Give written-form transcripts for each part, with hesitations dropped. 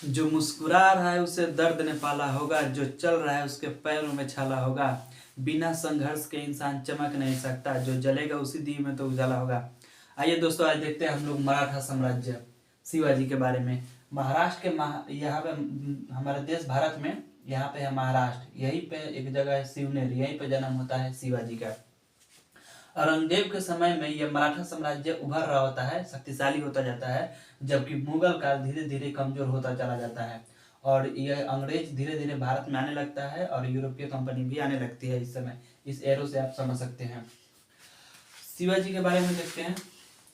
जो मुस्कुरा रहा है उसे दर्द ने पाला होगा, जो चल रहा है उसके पैरों में छाला होगा। बिना संघर्ष के इंसान चमक नहीं सकता, जो जलेगा उसी दिए में तो उजाला होगा। आइए दोस्तों, आज देखते हैं हम लोग मराठा साम्राज्य शिवाजी के बारे में। महाराष्ट्र के यहाँ पे हमारे देश भारत में यहाँ पे है महाराष्ट्र, यहीं पे एक जगह है शिवनेर, यहीं पे जन्म होता है शिवाजी का। औरंगजेब के समय में यह मराठा साम्राज्य उभर रहा होता है, शक्तिशाली होता जाता है, जबकि मुगल काल धीरे धीरे कमजोर होता चला जाता है और यह अंग्रेज धीरे धीरे भारत में आने लगता है और यूरोपीय कंपनी भी आने लगती है इस समय। इस एरो से आप समझ सकते हैं। शिवाजी के बारे में देखते हैं।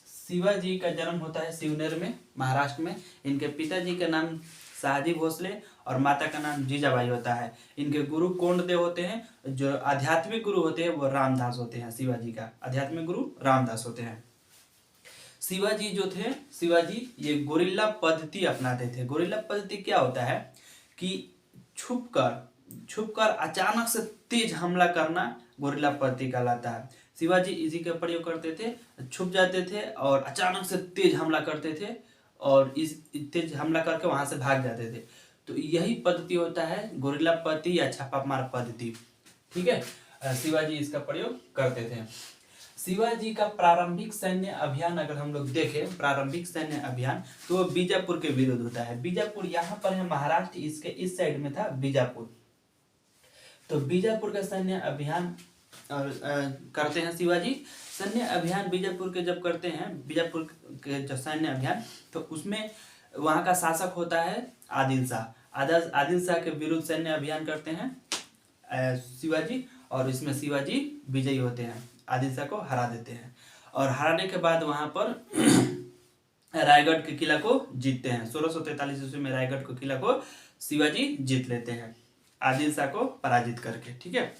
शिवाजी का जन्म होता है शिवनेर में, महाराष्ट्र में। इनके पिताजी का नाम शाहजी भोसले और माता का नाम जीजाबाई होता है। इनके गुरु कोंडदेव होते हैं, जो आध्यात्मिक गुरु होते हैं वो रामदास होते हैं। शिवाजी का आध्यात्मिक गुरु रामदास होते हैं। शिवाजी जो थे, शिवाजी ये गोरिल्ला पद्धति अपनाते थे। गोरिल्ला पद्धति क्या होता है कि छुपकर अचानक से तेज हमला करना गोरिल्ला पद्धति कहलाता है। शिवाजी इसी का प्रयोग करते थे, छुप जाते थे और अचानक से तेज हमला करते थे और इस तेज हमला करके वहां से भाग जाते थे। तो यही पद्धति होता है गोरिल्ला पद्धति या छापामार पद्धति। ठीक है, शिवाजी इसका प्रयोग करते थे। शिवाजी का प्रारंभिक सैन्य अभियान अगर हम लोग देखें, प्रारंभिक सैन्य अभियान, तो वो बीजापुर के विरुद्ध होता है। बीजापुर यहाँ पर है महाराष्ट्र, इसके इस साइड में था बीजापुर। तो बीजापुर का सैन्य अभियान करते हैं शिवाजी। सैन्य अभियान बीजापुर के जब करते हैं, बीजापुर के जो सैन्य अभियान, तो उसमें वहाँ का शासक होता है आदिल शाह। आदिल शाह के विरुद्ध सैन्य अभियान करते हैं शिवाजी और इसमें शिवाजी विजयी होते हैं, आदिल शाह को हरा देते हैं और हराने के बाद वहाँ पर रायगढ़ के किला को जीतते हैं। 1643 ईस्वी में रायगढ़ के किला को शिवाजी जीत लेते हैं आदिल शाह को पराजित करके। ठीक है,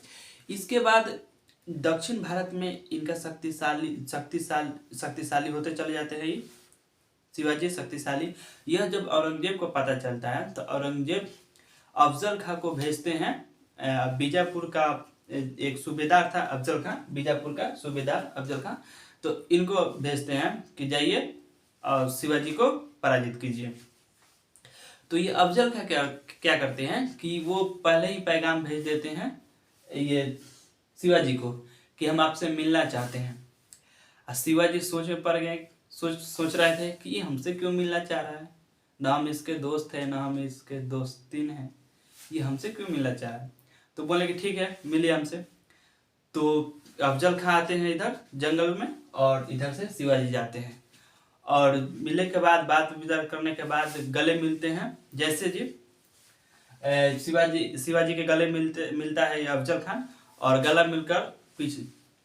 इसके बाद दक्षिण भारत में इनका शक्तिशाली होते चले जाते हैं ये शिवाजी शक्तिशाली। यह जब औरंगजेब को पता चलता है तो औरंगजेब अफजल खां को भेजते हैं। बीजापुर का एक सूबेदार था अफजल खां, बीजापुर का सूबेदार अफजल खां, तो इनको भेजते हैं कि जाइए और शिवाजी को पराजित कीजिए। तो ये अफजल खां क्या करते हैं कि वो पहले ही पैगाम भेज देते हैं ये शिवाजी को कि हम आपसे मिलना चाहते हैं। और शिवाजी सोच में पड़ गए, सोच रहे थे कि ये हमसे क्यों मिलना चाह रहा है, ना हम इसके दोस्त हैं ना हम इसके दोस्तीन हैं, ये हमसे क्यों मिलना चाह रहा है। तो बोले कि ठीक है, मिलिए हमसे। तो अफजल खां आते हैं इधर जंगल में और इधर से शिवाजी जाते हैं और मिलने के बाद बात विचार करने के बाद गले मिलते हैं। जैसे जी शिवाजी के गले मिलता है अफजल खान और गला मिलकर पीछे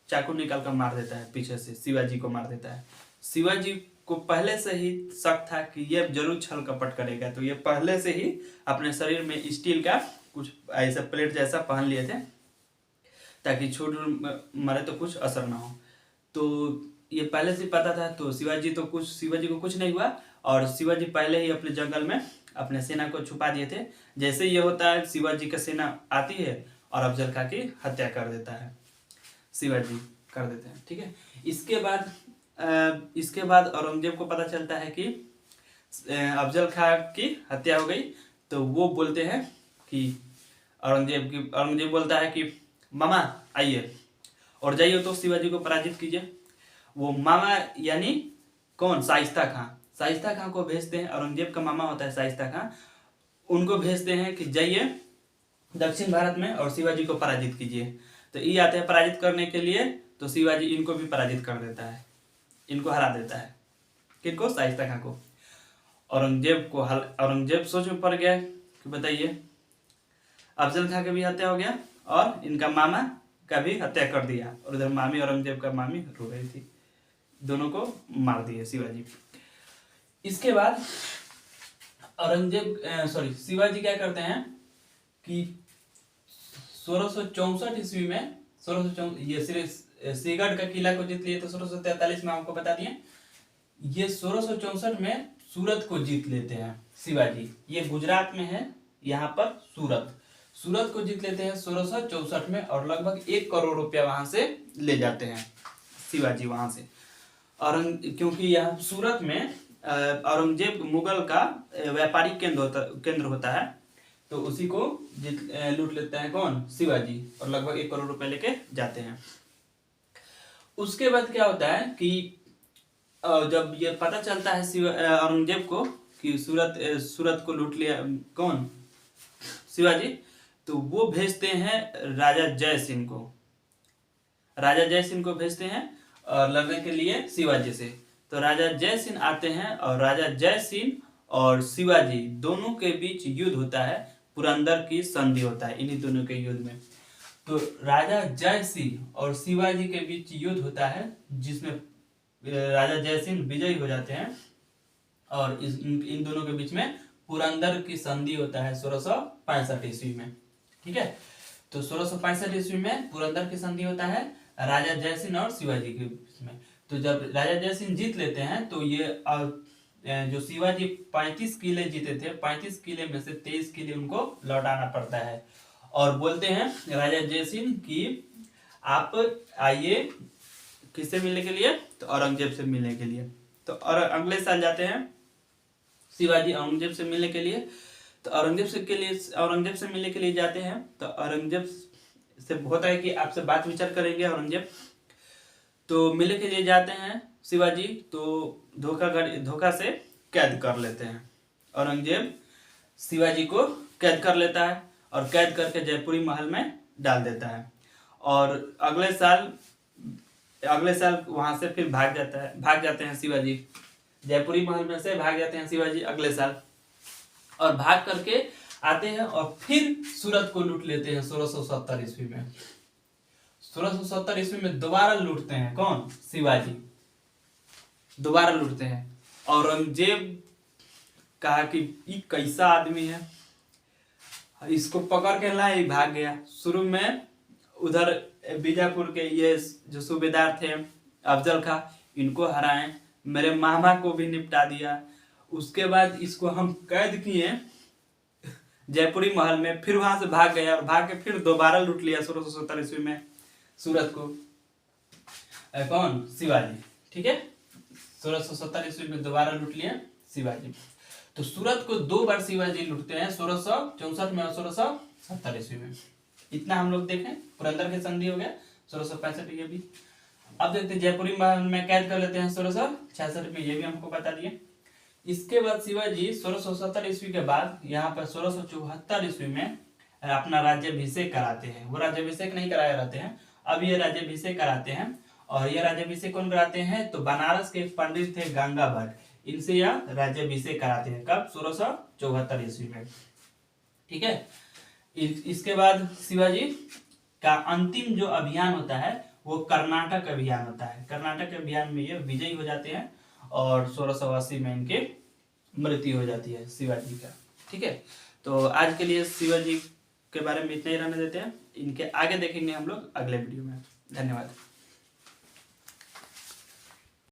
चाकू निकाल कर मार देता है, पीछे से शिवाजी को मार देता है। शिवाजी को पहले से ही शक था कि ये जरूर छल कपट करेगा, तो ये पहले से ही अपने शरीर में स्टील का कुछ ऐसा प्लेट जैसा पहन लिए थे ताकि छोड़ मरे तो कुछ असर ना हो। तो ये पहले से पता था, तो शिवाजी को कुछ नहीं हुआ और शिवाजी पहले ही अपने जंगल में अपने सेना को छुपा दिए थे। जैसे ये होता है शिवाजी का सेना आती है और अफजल खां की हत्या कर देता है, शिवाजी कर देते हैं। ठीक है, इसके बाद औरंगजेब को पता चलता है कि अफजल खां की हत्या हो गई। तो वो बोलते हैं कि औरंगजेब बोलता है कि मामा आइए और जाइए तो शिवाजी को पराजित कीजिए। वो मामा यानी कौन, शाइस्ता खां को भेजते हैं। औरंगजेब का मामा होता है शाइस्ता खां, उनको भेजते हैं कि जाइए दक्षिण भारत में और शिवाजी को पराजित कीजिए। तो ये आते हैं पराजित करने के लिए, तो शिवाजी इनको भी पराजित कर देता है, इनको हरा देता है। किनको, शाइस्ता खां को। औरंगजेब सोच में पड़ गया कि बताइए, अफजल खां की भी हत्या हो गया और इनका मामा का भी हत्या कर दिया और उधर मामी, औरंगजेब का मामी रो रही थी, दोनों को मार दिए शिवाजी। इसके बाद शिवाजी क्या करते हैं कि 1664 ईस्वी में ये श्रीगढ़ का किला को जीत लिए। तो 1643 में आपको बता दिए, ये 1664 में सूरत को जीत लेते हैं शिवाजी। ये गुजरात में है, यहाँ पर सूरत को जीत लेते हैं 1664 में और लगभग 1 करोड़ रुपया वहां से ले जाते हैं शिवाजी वहां से। और क्योंकि यहाँ सूरत में औरंगजेब मुगल का व्यापारिक केंद्र होता है, तो उसी को लूट लेते हैं कौन, शिवाजी, और लगभग 1 करोड़ रुपए लेके जाते हैं। उसके बाद क्या होता है कि जब ये पता चलता है औरंगजेब को कि सूरत को लूट लिया कौन, शिवाजी, तो वो भेजते हैं राजा जय सिंह को, भेजते हैं और लड़ने के लिए शिवाजी से। तो राजा जय सिंह आते हैं और राजा जय सिंह और शिवाजी दोनों के बीच युद्ध होता है, पुरंदर की संधि होता है इन्हीं दोनों के युद्ध में। तो राजा जय सिंह और शिवाजी के बीच युद्ध होता है, जिसमें राजा जय सिंह विजयी हो जाते हैं, और इन दोनों के बीच में पुरंदर की संधि होता है 1665 ईस्वी में। ठीक है, तो 1665 ईस्वी में पुरंदर की संधि होता है राजा जय सिंह और शिवाजी के बीच में। तो जब राजा जय सिंह जीत लेते हैं, तो ये जो शिवाजी 35 किले जीते थे, 35 किले में से 23 किले उनको लौटाना पड़ता है, और बोलते हैं राजा जय सिंह कि आप आइए किससे मिलने के लिए, तो औरंगजेब से मिलने के लिए। तो और अगले साल जाते हैं शिवाजी औरंगजेब से मिलने के लिए। तो औरंगजेब से मिलने के लिए जाते हैं, तो औरंगजेब से होता है कि आपसे बात विचार करेंगे औरंगजेब। तो मिलने के लिए जाते हैं शिवाजी, तो धोखा से कैद कर लेते हैं। औरंगजेब शिवाजी को कैद कर लेता है और कैद करके जयपुरी महल में डाल देता है, और अगले साल वहां से फिर भाग जाते हैं शिवाजी, जयपुरी महल में से भाग जाते हैं शिवाजी अगले साल, और भाग करके आते हैं और फिर सूरत को लूट लेते हैं 1670 ईस्वी में। 1670 ईस्वी में दोबारा लूटते हैं कौन, शिवाजी, दोबारा लूटते हैं। औरंगजेब कहा कि ये कैसा आदमी है, इसको पकड़ के लाए, भाग गया। शुरू में उधर बीजापुर के ये जो सूबेदार थे अफजल खां, इनको हराए, मेरे मामा को भी निपटा दिया। उसके बाद इसको हम कैद किए जयपुरी महल में, फिर वहां से भाग गया और भाग के फिर दोबारा लूट लिया 1670 ईस्वी में सूरत को कौन, शिवाजी। ठीक है, 1670 ईस्वी में दोबारा लूट लिया शिवाजी। तो सूरत को 2 बार शिवाजी लूटते हैं, 1664 में और 1670 ईस्वी में। इतना हम लोग देखें, पुरंदर की संधि हो गया 1665, ये भी। अब देखते जयपुरी महल में कैद कर लेते हैं 1666 में, ये भी हमको बता दिए। इसके बाद शिवाजी 1670 ईस्वी के बाद यहाँ पर 1674 ईस्वी में अपना राज्याभिषेक कराते हैं। वो राज्याभिषेक नहीं कराए रहते हैं, अब ये राज्याभिषेक कराते हैं। और ये राज्याभिषेक कौन कराते हैं, तो बनारस के एक पंडित थे गंगा भट्ट, इनसे यह राज्याभिषेक कराते हैं। कब, 1674 ईस्वी में। ठीक है, इसके बाद शिवाजी का अंतिम जो अभियान होता है वो कर्नाटक अभियान होता है। कर्नाटक अभियान में ये विजयी हो जाते हैं और 1680 में इनके मृत्यु हो जाती है शिवाजी का। ठीक है, तो आज के लिए शिवाजी के बारे में इतना ही रहने देते हैं, इनके आगे देखेंगे हम लोग अगले वीडियो में। धन्यवाद।